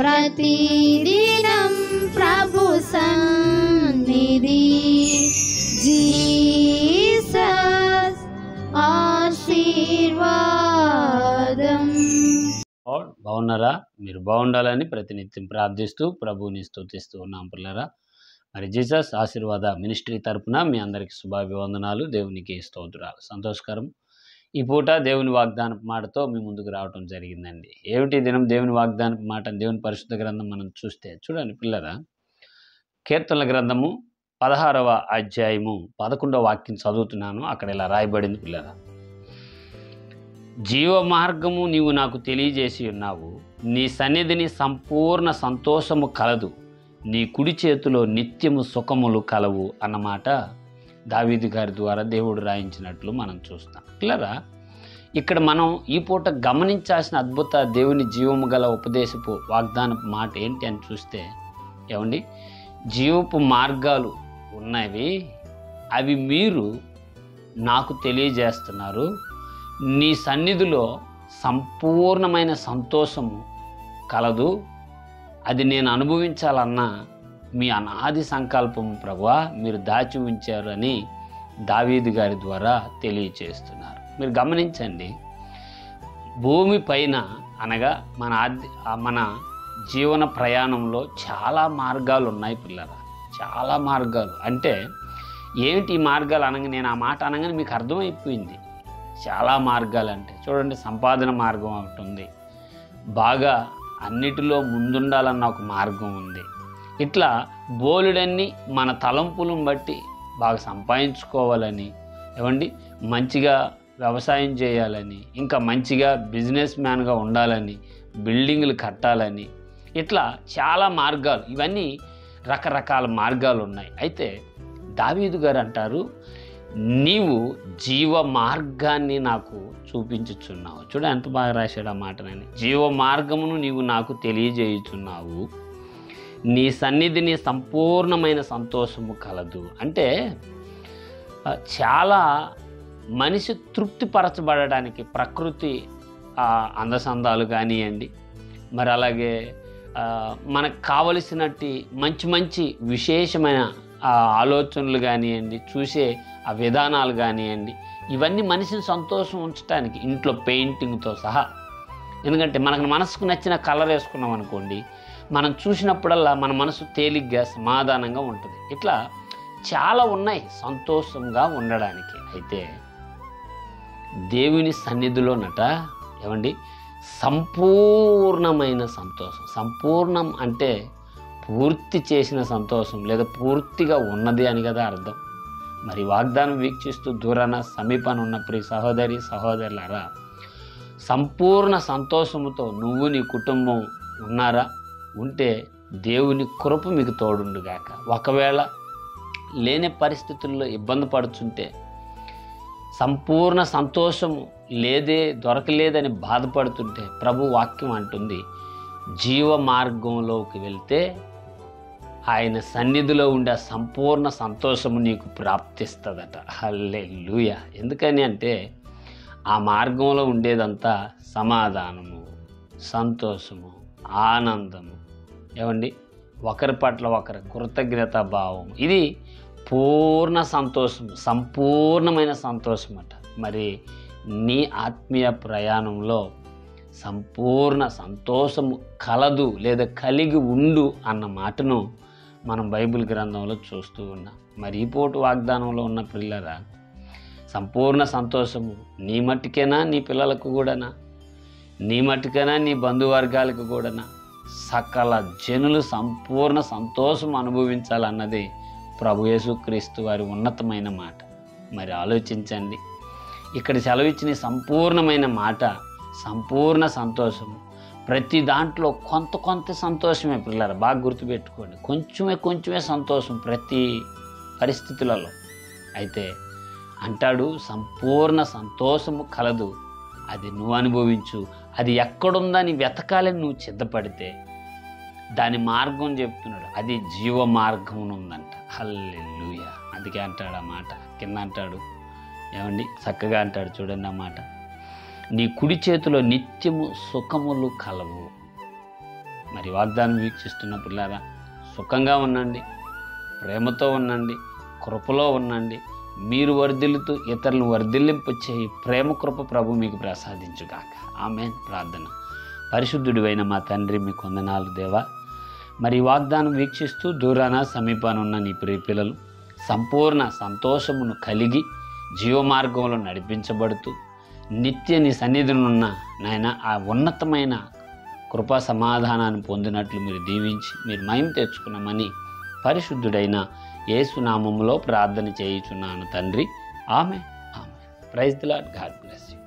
ప్రతిదినం ప్రభు సన్నిధి. జీసస్ ఆశీర్వాదం. బాగున్నారా? మీరు బాగుండాలని ప్రతినిత్యం ప్రార్థిస్తూ ప్రభువుని స్తుతిస్తూ ఉన్నాం పిల్లరా. మరి జీసస్ ఆశీర్వాద మినిస్ట్రీ తరపున మీ అందరికీ శుభాభివందనాలు, దేవునికి స్తోత్రాలు. సంతోషకరం. ఈ పూట దేవుని వాగ్దాన మాటతో మీ ముందుకు రావడం జరిగిందండి. ఏమిటి దినం దేవుని వాగ్దాన మాట? దేవుని పరిశుద్ధ గ్రంథం మనం చూస్తే చూడండి పిల్లరా, కీర్తనల గ్రంథము 16వ అధ్యాయము 11వ వాక్యం చదువుతున్నాను. అక్కడ ఇలా రాయబడింది పిల్లరా, జీవ మార్గము నీవు నాకు తెలియజేసి ఉన్నావు, నీ సన్నిధిని సంపూర్ణ సంతోషము కలదు, నీ కుడి చేతిలో నిత్యము సుఖములు కలవు అన్నమాట దావీదు గారి ద్వారా దేవుడు రాయించినట్లు మనం చూస్తాం పిల్లరా. ఇక్కడ మనం ఈ పూట గమనించాల్సిన అద్భుత దేవుని జీవము గల ఉపదేశపు వాగ్దానపు మాట ఏంటి అని చూస్తే, ఏమండి, జీవపు మార్గాలు ఉన్నవి, అవి మీరు నాకు తెలియజేస్తున్నారు, నీ సన్నిధిలో సంపూర్ణమైన సంతోషము కలదు, అది నేను అనుభవించాలన్న మీ అనాది సంకల్పము ప్రభువా మీరు దాచి ఉంచారు అని దావీదు గారి ద్వారా తెలియచేస్తున్నారు. మీరు గమనించండి, భూమి పైన అనగా మన జీవన ప్రయాణంలో చాలా మార్గాలు ఉన్నాయి పిల్లరా. చాలా మార్గాలు అంటే ఏమిటి ఈ మార్గాలు అనగా, నేను ఆ మాట అనగానే మీకు అర్థమైపోయింది. చాలా మార్గాలు అంటే చూడండి, సంపాదన మార్గం ఒకటి ఉంది, బాగా అన్నిటిలో ముందుండాలన్న ఒక మార్గం ఉంది. ఇట్లా బోలెడన్ని మన తలంపులను బట్టి బాగా సంపాదించుకోవాలని, ఏమండి, మంచిగా వ్యవసాయం చేయాలని, ఇంకా మంచిగా బిజినెస్ మ్యాన్గా ఉండాలని, బిల్డింగులు కట్టాలని, ఇట్లా చాలా మార్గాలు, ఇవన్నీ రకరకాల మార్గాలు ఉన్నాయి. అయితే దావీదు గారు అంటారు, నీవు జీవ మార్గాన్ని నాకు చూపించుచున్నావు. చూడ ఎంత బాగా రాశాడు ఆ మాటనని. జీవ మార్గమును నీవు నాకు తెలియజేయుచున్నావు, నీ సన్నిధిని సంపూర్ణమైన సంతోషము కలదు. అంటే చాలా మనిషి తృప్తిపరచబడడానికి ప్రకృతి అందచందాలు కానివ్వండి, మరి అలాగే మనకు కావలసినట్టు మంచి మంచి విశేషమైన ఆలోచనలు కానివ్వండి, చూసే ఆ విధానాలు కానివ్వండి, ఇవన్నీ మనిషిని సంతోషం ఉంచడానికి, ఇంట్లో పెయింటింగ్తో సహా. ఎందుకంటే మనకు మనసుకు నచ్చిన కలర్ వేసుకున్నాం అనుకోండి, మనం చూసినప్పుడల్లా మన మనసు తేలిగ్గా సమాధానంగా ఉంటుంది. ఇట్లా చాలా ఉన్నాయి సంతోషంగా ఉండడానికి. అయితే దేవుని సన్నిధిలోనట, ఏమండి, సంపూర్ణమైన సంతోషం. సంపూర్ణం అంటే పూర్తి చేసిన సంతోషం లేదా పూర్తిగా ఉన్నది అని కదా అర్థం. మరి వాగ్దానం వీక్షిస్తూ దూరాన సమీపాన ఉన్న ప్రియ సహోదరి సహోదరులారా, సంపూర్ణ సంతోషముతో నువ్వు నీ కుటుంబం ఉన్నారా? ఉంటే దేవుని కృప మీకు తోడుండుగాక. ఒకవేళ లేని పరిస్థితుల్లో ఇబ్బంది పడుతుంటే, సంపూర్ణ సంతోషము దొరకలేదని బాధపడుతుంటే, ప్రభు వాక్యం అంటుంది, జీవ మార్గంలోకి వెళ్తే ఆయన సన్నిధిలో ఉండే సంపూర్ణ సంతోషము నీకు ప్రాప్తిస్తుందట. హల్లెలూయా. ఎందుకని అంటే ఆ మార్గంలో ఉండేదంతా సమాధానము, సంతోషము, ఆనందము, ఏమండి, ఒకరి పట్ల ఒకరి కృతజ్ఞత భావం, ఇది పూర్ణ సంతోషం, సంపూర్ణమైన సంతోషం అట. మరి నీ ఆత్మీయ ప్రయాణంలో సంపూర్ణ సంతోషము కలదు లేదా కలిగి ఉండు అన్న మాటను మనం బైబిల్ గ్రంథంలో చూస్తూ ఉన్నాం. మరి ఈ పూట వాగ్దానంలో ఉన్న పిల్లరా, సంపూర్ణ సంతోషము నీ మట్టుకేనా, నీ పిల్లలకు కూడానా, నీ మట్టుకేనా, నీ బంధువర్గాలకు కూడానా, సకల జనులు సంపూర్ణ సంతోషం అనుభవించాలన్నది ప్రభు యేసుక్రీస్తు వారి ఉన్నతమైన మాట. మరి ఆలోచించండి, ఇక్కడ సెలవిచ్చిన సంపూర్ణమైన మాట సంపూర్ణ సంతోషము. ప్రతి దాంట్లో కొంత సంతోషమే పిల్లలు, బాగా గుర్తుపెట్టుకోండి. కొంచెమే సంతోషం ప్రతి పరిస్థితులలో. అయితే అంటాడు, సంపూర్ణ సంతోషము కలదు, అది నువ్వు అనుభవించు. అది ఎక్కడుందని వెతకాలని నువ్వు సిద్ధపడితే దాని మార్గం చెప్తున్నాడు, అది జీవ మార్గం ఉందంట. హల్లెలూయా. అందుకే అంటాడు ఆ మాట. కింద అంటాడు, ఏమండి, చక్కగా అంటాడు చూడండి ఆ మాట, నీ కుడి చేతిలో నిత్యము సుఖములు కలవు. మరి వాగ్దానం వీక్షిస్తున్న పిల్లారా సుఖంగా ఉండండి, ప్రేమతో ఉండండి, కృపలో ఉండండి. మీరు వర్ధిల్లుతూ ఇతరులను వర్ధిల్లింపు చేయి. ప్రేమ కృప ప్రభు మీకు ప్రసాదించుగాక. ఆమేన్. ప్రార్థన. పరిశుద్ధుడివైన మా తండ్రి, మీకు వందనాలు దేవా. మరి వాగ్దానం వీక్షిస్తూ దూరాన సమీపాన ఉన్న నీ ప్రియ పిల్లలు సంపూర్ణ సంతోషమును కలిగి జీవమార్గంలో నడిపించబడుతూ నిత్య నీ సన్నిధినున్న నాయన ఆ ఉన్నతమైన కృపా సమాధానాన్ని పొందినట్లు మీరు దీవించి మీరు మహిమ తెచ్చుకున్నామని పరిశుద్ధుడైన యేసు నామములో ప్రార్థన చేయుచున్నాను తండ్రి. Amen. Amen. Praise the lord. God bless you.